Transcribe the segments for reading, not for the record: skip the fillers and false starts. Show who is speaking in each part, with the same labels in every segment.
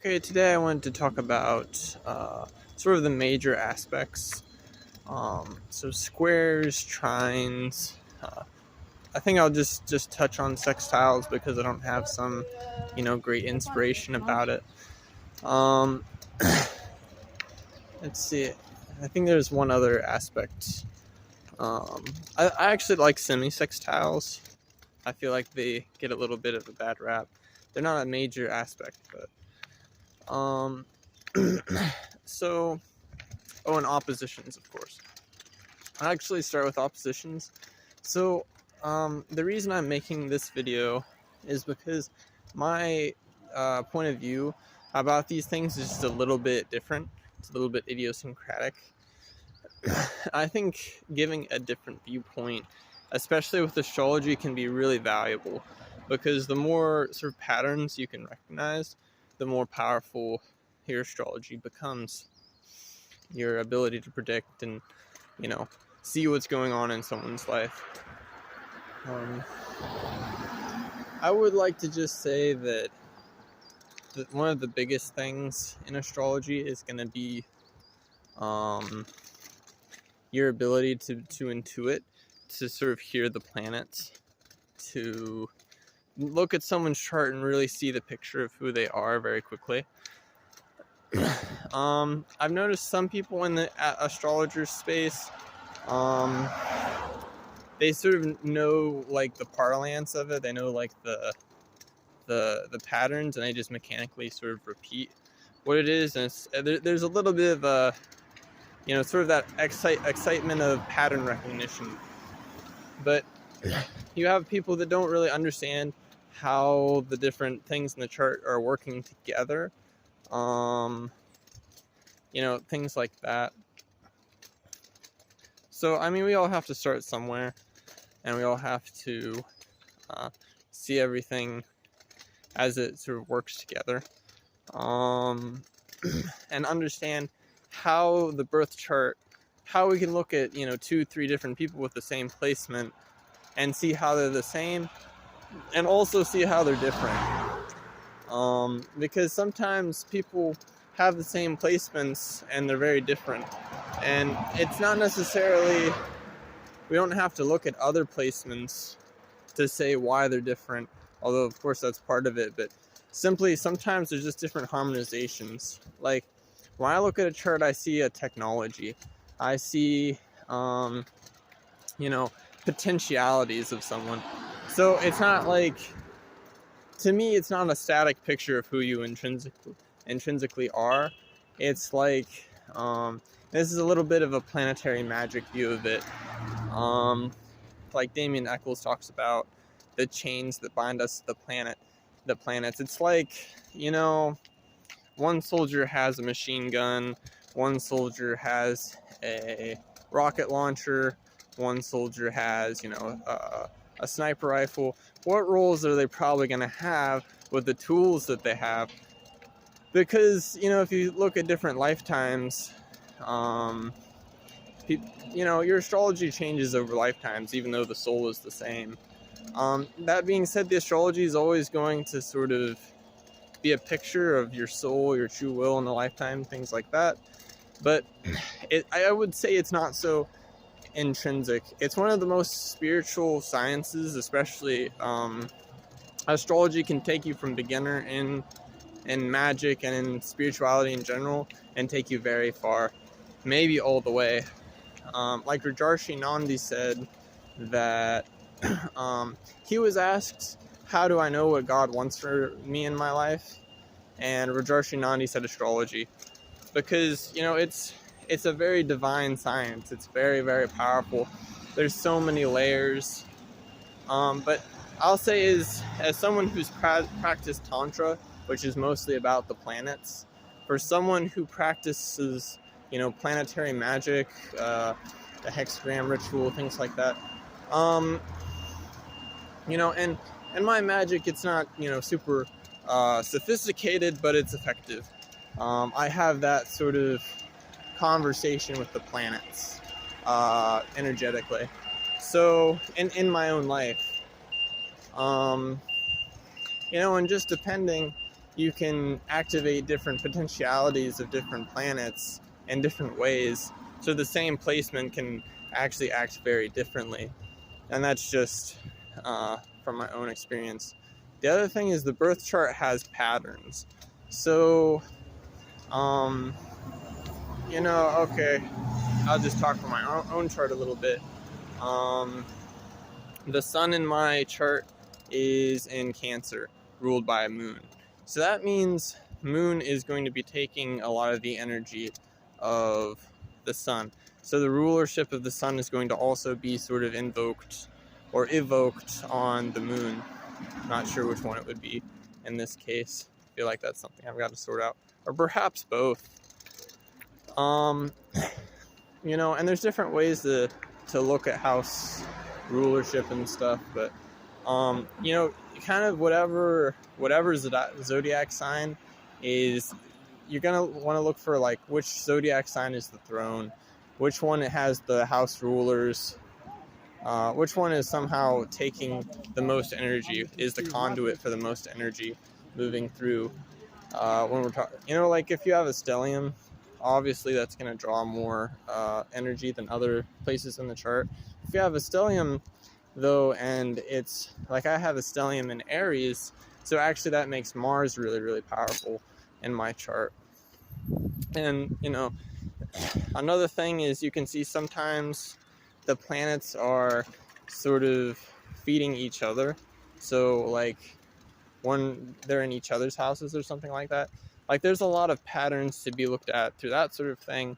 Speaker 1: Okay, today I wanted to talk about sort of the major aspects. So squares, trines. I think I'll just touch on sextiles because I don't have some, great inspiration about it. Um, let's see. I think there's one other aspect. Um, I actually like semi-sextiles. I feel like they get a little bit of a bad rap. They're not a major aspect, but so. Oh, and oppositions, of course. I actually start with oppositions. So, the reason I'm making this video is because my point of view about these things is just a little bit different. It's a little bit idiosyncratic. I think giving a different viewpoint, especially with astrology, can be really valuable because the more sort of patterns you can recognize, the more powerful your astrology becomes. Your ability to predict and see what's going on in someone's life. Um, I would like to just say that one of the biggest things in astrology is going to be your ability to intuit, to sort of hear the planets, to look at someone's chart and really see the picture of who they are very quickly. I've noticed some people in the astrologer space, they sort of know like the parlance of it. They know like the patterns, and they just mechanically sort of repeat what it is. And there's a little bit of a sort of that excitement of pattern recognition. But you have people that don't really understand how the different things in the chart are working together. Things like that. So, I mean, we all have to start somewhere, and we all have to see everything as it sort of works together, and understand how the birth chart, how we can look at 2-3 different people with the same placement and see how they're the same, and also see how they're different. Because sometimes people have the same placements and they're very different. And it's not necessarily, we don't have to look at other placements to say why they're different, although of course that's part of it, but simply sometimes there's just different harmonizations. Like when I look at a chart, I see a technology. I see, potentialities of someone. So it's not like, to me, it's not a static picture of who you intrinsically are. It's like, this is a little bit of a planetary magic view of it. Like Damien Eccles talks about the chains that bind us to the planets. It's like, one soldier has a machine gun, one soldier has a rocket launcher, one soldier has, a sniper rifle. What roles are they probably going to have with the tools that they have? Because, if you look at different lifetimes, your astrology changes over lifetimes, even though the soul is the same. That being said, the astrology is always going to sort of be a picture of your soul, your true will in a lifetime, things like that. But I would say it's not so intrinsic. It's one of the most spiritual sciences, especially astrology can take you from beginner in magic and in spirituality in general and take you very far, maybe all the way. Like Rajarshi Nandi said that he was asked, how do I know what God wants for me in my life? And Rajarshi Nandi said astrology, because it's a very divine science. It's very, very powerful. There's so many layers. But I'll say, as someone who's practiced Tantra, which is mostly about the planets, for someone who practices, planetary magic, the hexagram ritual, things like that, and my magic, it's not, super sophisticated, but it's effective. I have that sort of conversation with the planets energetically. So in my own life, and just depending, you can activate different potentialities of different planets in different ways. So the same placement can actually act very differently. And that's just from my own experience. The other thing is the birth chart has patterns. So, okay, I'll just talk from my own chart a little bit. The sun in my chart is in Cancer, ruled by a moon. So that means moon is going to be taking a lot of the energy of the sun. So the rulership of the sun is going to also be sort of invoked or evoked on the moon. Not sure which one it would be in this case. I feel like that's something I've got to sort out. Or perhaps both. And there's different ways to look at house rulership and stuff, but kind of whatever zodiac sign is, you're gonna want to look for like which zodiac sign is the throne, which one it has the house rulers, which one is somehow taking the most energy, is the conduit for the most energy moving through. When we're talking, like if you have a stellium, obviously that's going to draw more energy than other places in the chart. If you have a stellium, though, and it's like I have a stellium in Aries, so actually that makes Mars really, really powerful in my chart. And, another thing is you can see sometimes the planets are sort of feeding each other. So, like, when they're in each other's houses or something like that. Like, there's a lot of patterns to be looked at through that sort of thing.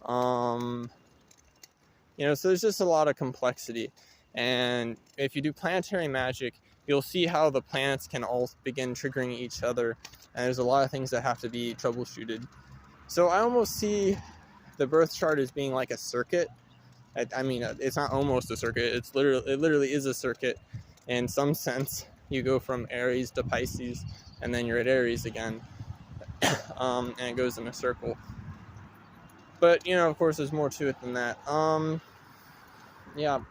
Speaker 1: So there's just a lot of complexity. And if you do planetary magic, you'll see how the planets can all begin triggering each other. And there's a lot of things that have to be troubleshooted. So I almost see the birth chart as being like a circuit. I mean, it's not almost a circuit. It literally is a circuit in some sense. You go from Aries to Pisces, and then you're at Aries again. And it goes in a circle. But, of course, there's more to it than that.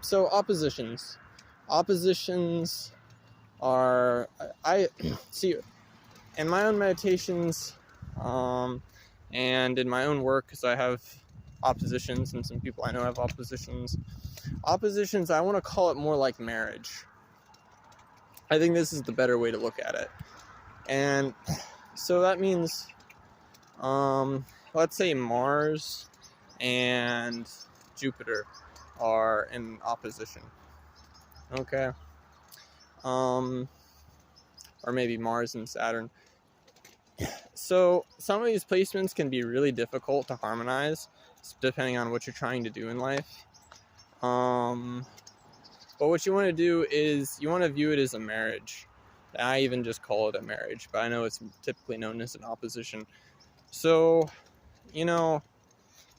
Speaker 1: So oppositions. Oppositions are, I see, in my own meditations, and in my own work, because I have oppositions, and some people I know have oppositions. Oppositions, I want to call it more like marriage. I think this is the better way to look at it. And so that means, let's say Mars and Jupiter are in opposition. Okay. Or maybe Mars and Saturn. So some of these placements can be really difficult to harmonize, depending on what you're trying to do in life. But what you want to do is you want to view it as a marriage. I even just call it a marriage, but I know it's typically known as an opposition. So,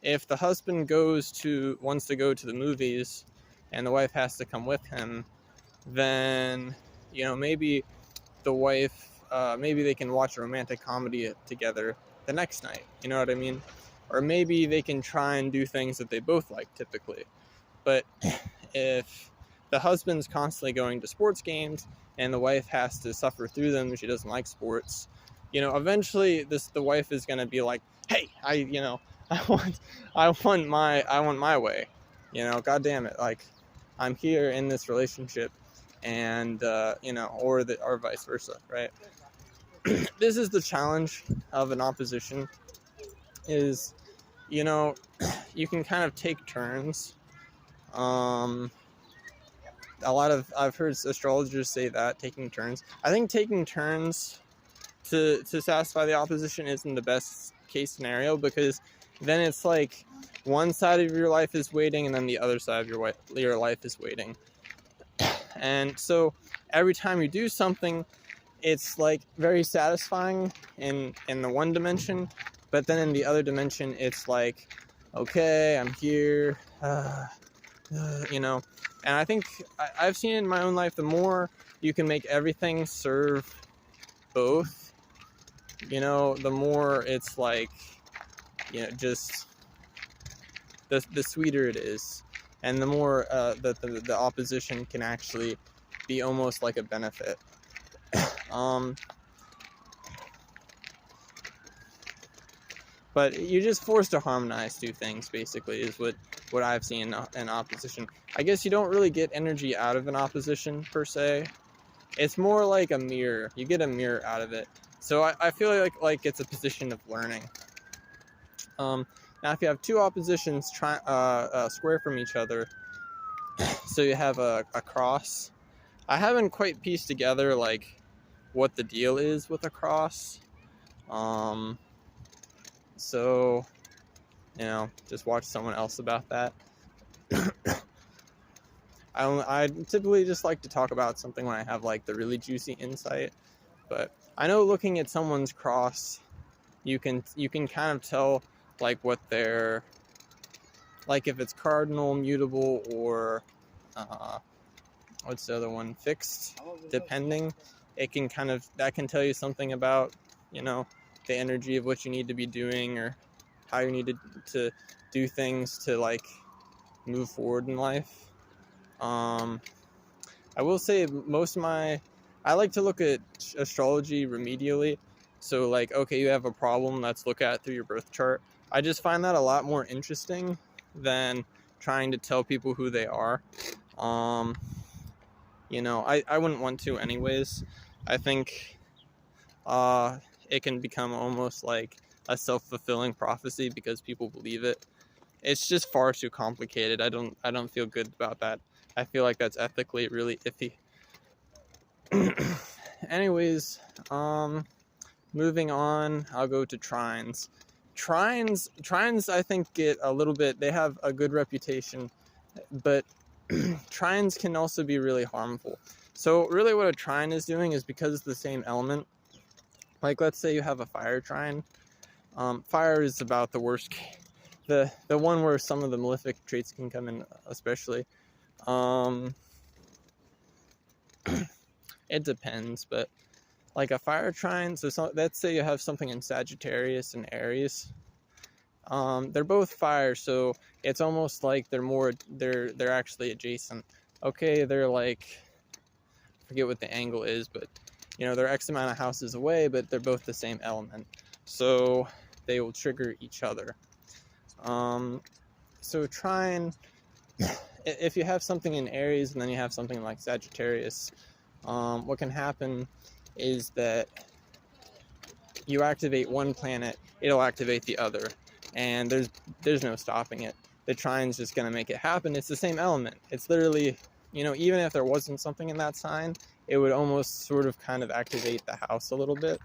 Speaker 1: if the husband wants to go to the movies and the wife has to come with him, then, maybe the wife, maybe they can watch a romantic comedy together the next night. You know what I mean? Or maybe they can try and do things that they both like typically. But if the husband's constantly going to sports games and the wife has to suffer through them, she doesn't like sports, eventually the wife is going to be like, hey, I want my way, God damn it, like, I'm here in this relationship, and or vice versa, right? This is the challenge of an opposition, is you can kind of take turns. I've heard astrologers say that, taking turns. I think taking turns to satisfy the opposition isn't the best case scenario, because then it's like one side of your life is waiting and then the other side of your life is waiting. And so every time you do something, it's like very satisfying in the one dimension, but then in the other dimension it's like, okay, I'm here, and I think I've seen in my own life, the more you can make everything serve both, the more it's like, just the sweeter it is, and the more the opposition can actually be almost like a benefit. But you're just forced to harmonize two things, basically, is what I've seen in opposition. I guess you don't really get energy out of an opposition, per se. It's more like a mirror. You get a mirror out of it. So I feel like it's a position of learning. Now, if you have two oppositions square from each other, so you have a cross. I haven't quite pieced together, like, what the deal is with a cross. So, just watch someone else about that. I typically just like to talk about something when I have, like, the really juicy insight. But I know looking at someone's cross, you can kind of tell, like, what they're, like, if it's cardinal, mutable, or what's the other one, fixed, depending. That can tell you something about, the energy of what you need to be doing, or how you need to do things to, like, move forward in life. I will say I like to look at astrology remedially. So, like, okay, you have a problem, let's look at it through your birth chart. I just find that a lot more interesting than trying to tell people who they are. I wouldn't want to anyways. I think it can become almost like a self-fulfilling prophecy because people believe it. It's just far too complicated. I don't feel good about that. I feel like that's ethically really iffy. Anyways, moving on, I'll go to trines. Trines I think get a little bit, they have a good reputation, but trines can also be really harmful. So really what a trine is doing is, because it's the same element, like, let's say you have a fire trine. Fire is about the worst case. The one where some of the malefic traits can come in, especially. It depends, but like a fire trine, let's say you have something in Sagittarius and Aries. They're both fire, so it's almost like they're actually adjacent. Okay, they're like, I forget what the angle is, but they're X amount of houses away, but they're both the same element, so they will trigger each other. So trine, if you have something in Aries and then you have something like Sagittarius, what can happen is that you activate one planet, it'll activate the other, and there's no stopping it. The trine's just going to make it happen. It's the same element. It's literally, even if there wasn't something in that sign, it would almost sort of kind of activate the house a little bit,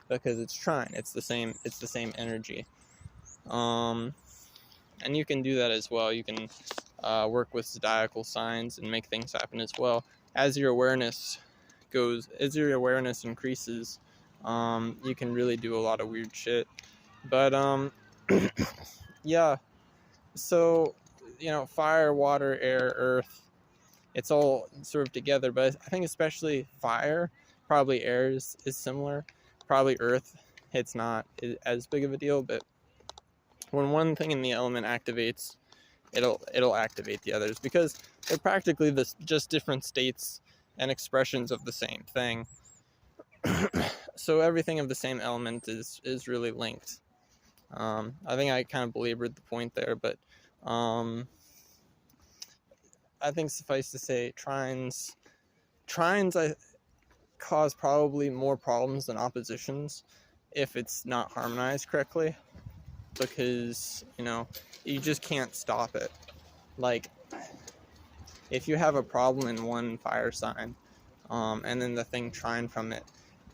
Speaker 1: because it's trine. It's the same energy. And you can do that as well. You can work with zodiacal signs and make things happen as well. As your awareness increases, you can really do a lot of weird shit. But yeah, so fire, water, air, earth, it's all sort of together. But I think especially fire, probably air is similar. Probably earth, it's not as big of a deal, but when one thing in the element activates, it'll activate the others, because they're practically just different states and expressions of the same thing. So everything of the same element is really linked. I think I kind of belabored the point there, but I think suffice to say, trines cause probably more problems than oppositions if it's not harmonized correctly, because you just can't stop it. Like, if you have a problem in one fire sign, and then the thing trine from it,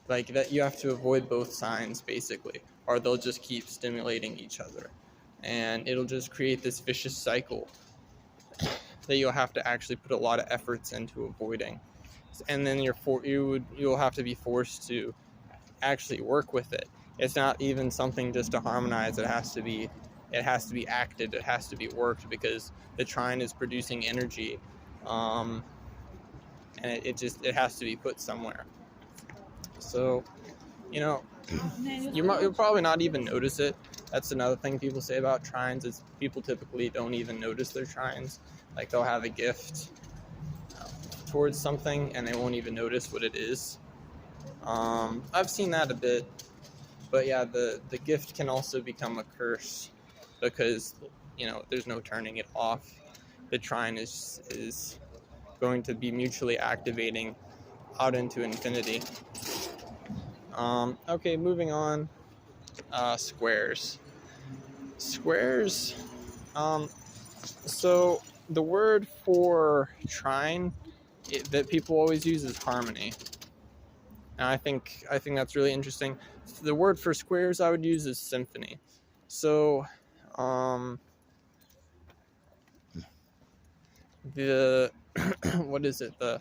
Speaker 1: like, that, you have to avoid both signs basically, or they'll just keep stimulating each other, and it'll just create this vicious cycle that you'll have to actually put a lot of efforts into avoiding. And then you'll have to be forced to actually work with it. It's not even something just to harmonize. It has to be acted. It has to be worked, because the trine is producing energy, and it has to be put somewhere. So, you'll probably not even notice it. That's another thing people say about trines, is people typically don't even notice their trines. Like, they'll have a gift towards something and they won't even notice what it is. I've seen that a bit, But yeah, the gift can also become a curse because, there's no turning it off. The trine is going to be mutually activating out into infinity. Okay, moving on. Squares. Squares. So the word for trine that people always use is harmony, and I think that's really interesting. The word for squares I would use is symphony. So, the what is it? The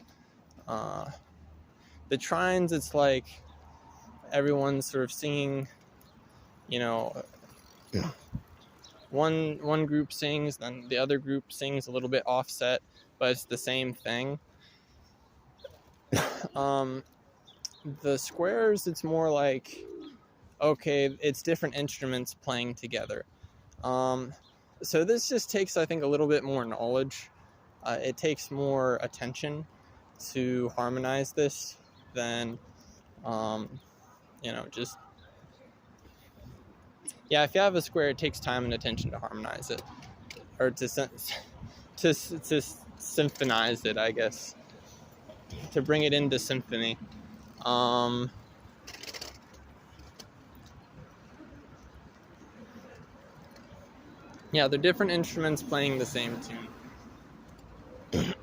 Speaker 1: trines. It's like everyone's sort of singing. One group sings, then the other group sings a little bit offset, but it's the same thing. The squares, it's more like, okay, it's different instruments playing together. So this just takes, I think, a little bit more knowledge. It takes more attention to harmonize this than, just... Yeah, if you have a square, it takes time and attention to harmonize it. Or to symphonize it, I guess. To bring it into symphony. Yeah, they're different instruments playing the same tune.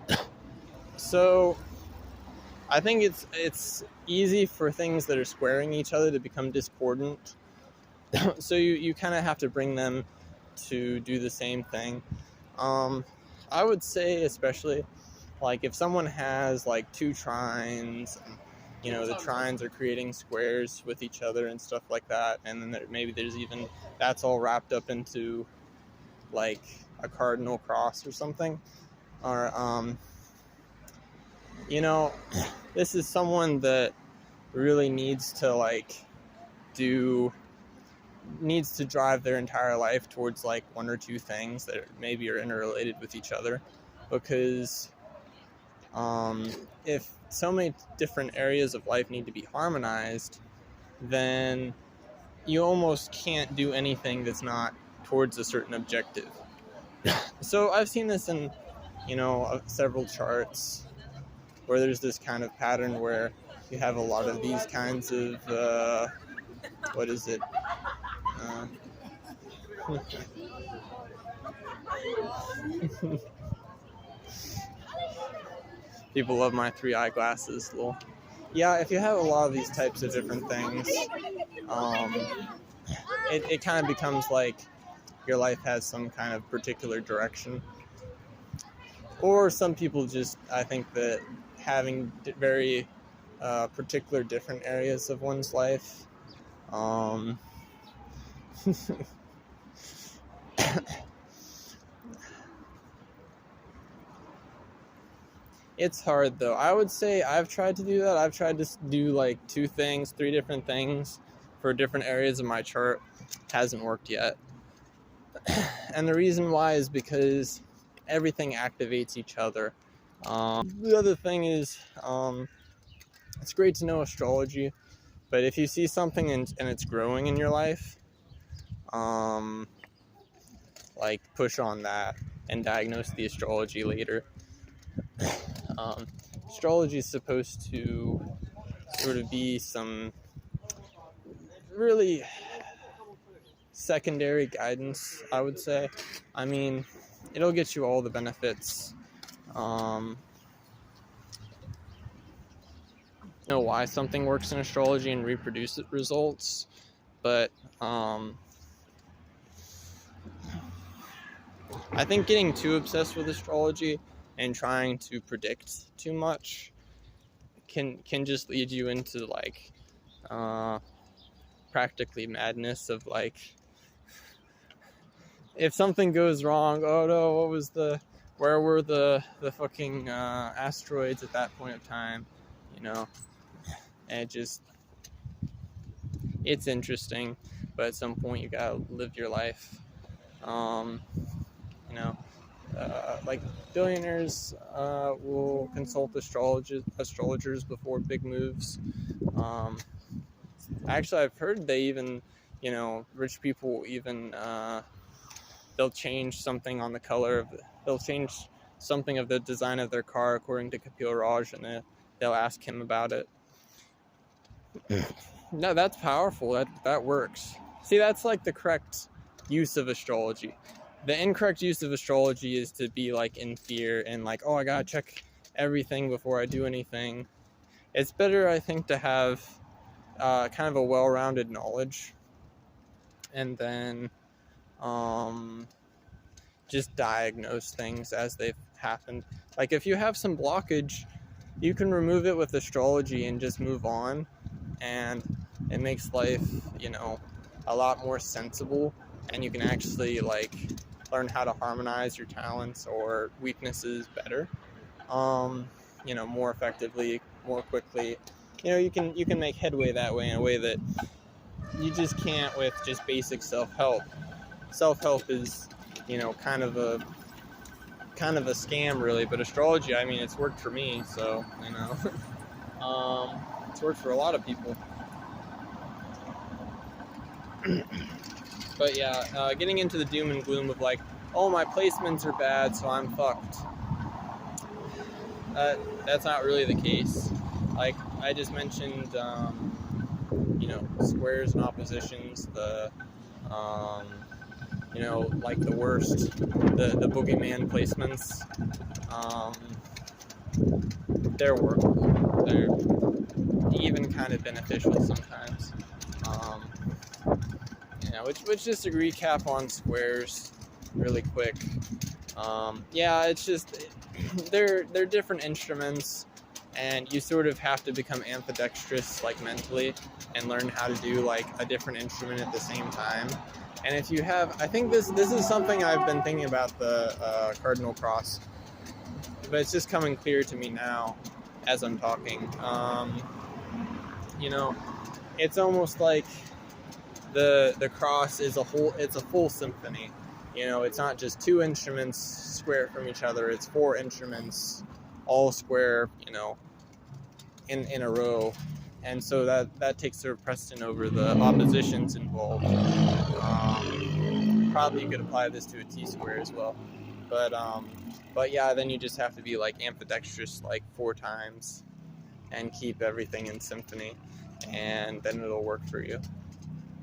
Speaker 1: So, I think it's easy for things that are squaring each other to become discordant. So you kind of have to bring them to do the same thing. I would say, especially, like, if someone has like two trines, and, the trines are creating squares with each other and stuff like that, and then maybe there's even, that's all wrapped up into like a cardinal cross or something, or this is someone that really needs to drive their entire life towards like one or two things that maybe are interrelated with each other, because if so many different areas of life need to be harmonized, then you almost can't do anything that's not towards a certain objective. So I've seen this in several charts where there's this kind of pattern where you have a lot of these kinds of what is it? People love my 3 eyeglasses. Lol. Yeah, if you have a lot of these types of different things, it kind of becomes like your life has some kind of particular direction. Or some people just, I think that having very particular different areas of one's life, it's hard though. I would say I've tried to do that. I've tried to do like 2 things, 3 different things for different areas of my chart. Hasn't worked yet. And the reason why is because everything activates each other. The other thing is, it's great to know astrology, but if you see something and it's growing in your life, like, push on that and diagnose the astrology later. Astrology is supposed to sort of be some really secondary guidance, I would say. I mean, it'll get you all the benefits. Know why something works in astrology and reproduce it results, but I think getting too obsessed with astrology and trying to predict too much can just lead you into like practically madness of like, if something goes wrong, oh no, where were the fucking asteroids at that point of time, and it's interesting, but at some point you gotta live your life. Like billionaires will consult astrologers before big moves. Actually, I've heard they even, rich people even, they'll change something on the color of, they'll change something of the design of their car according to Kapil Raj, and they'll ask him about it. No, that's powerful. That works. See, that's like the correct use of astrology. The incorrect use of astrology is to be like in fear and like, oh, I gotta check everything before I do anything. It's better, I think, to have kind of a well-rounded knowledge, and then just diagnose things as they've happened. Like if you have some blockage, you can remove it with astrology and just move on, and it makes life, a lot more sensible, and you can actually like learn how to harmonize your talents or weaknesses better, more effectively, more quickly. You can make headway that way, in a way that you just can't with just basic self-help. Self-help is, kind of a scam, really. But astrology, I mean, it's worked for me, so it's worked for a lot of people. But yeah, getting into the doom and gloom of like, oh, my placements are bad, so I'm fucked. That's not really the case. Like I just mentioned, squares and oppositions, like the worst, the boogeyman placements, they're workable. They're even kind of beneficial sometimes. Which just to recap on squares really quick. It's just they're different instruments, and you sort of have to become ambidextrous, like mentally, and learn how to do like a different instrument at the same time. And if you have, I think this is something I've been thinking about, the cardinal cross, but it's just coming clear to me now as I'm talking. It's almost like the cross is it's a full symphony. It's not just two instruments square from each other. It's four instruments all square, in a row. And so that takes sort of precedent over the oppositions involved. Probably you could apply this to a T-square as well. But yeah, then you just have to be like ambidextrous like 4 times and keep everything in symphony, and then it'll work for you.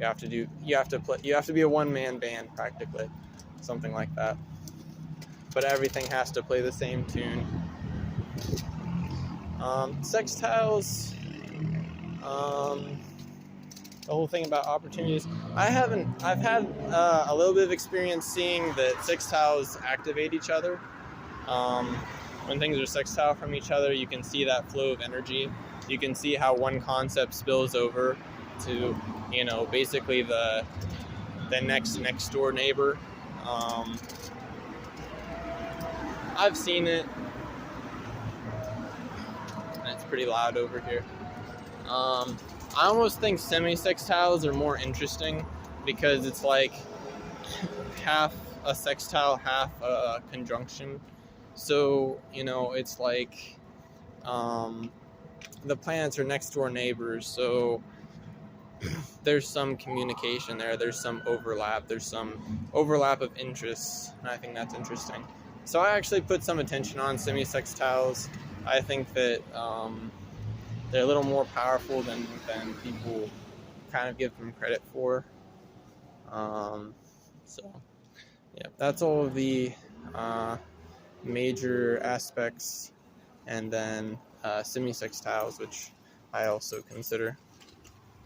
Speaker 1: You have to be a one-man band practically, something like that. But everything has to play the same tune. Sextiles, the whole thing about opportunities. I've had a little bit of experience seeing that sextiles activate each other. When things are sextile from each other, you can see that flow of energy. You can see how one concept spills over to, basically the next door neighbor. I've seen it. And it's pretty loud over here. I almost think semi-sextiles are more interesting because it's like half a sextile, half a conjunction. So, it's like the planets are next door neighbors, so there's some communication there, there's some overlap of interests, and I think that's interesting. So I actually put some attention on semi-sextiles. I think that they're a little more powerful than people kind of give them credit for. So yeah, that's all of the major aspects, and then semi-sextiles, which I also consider.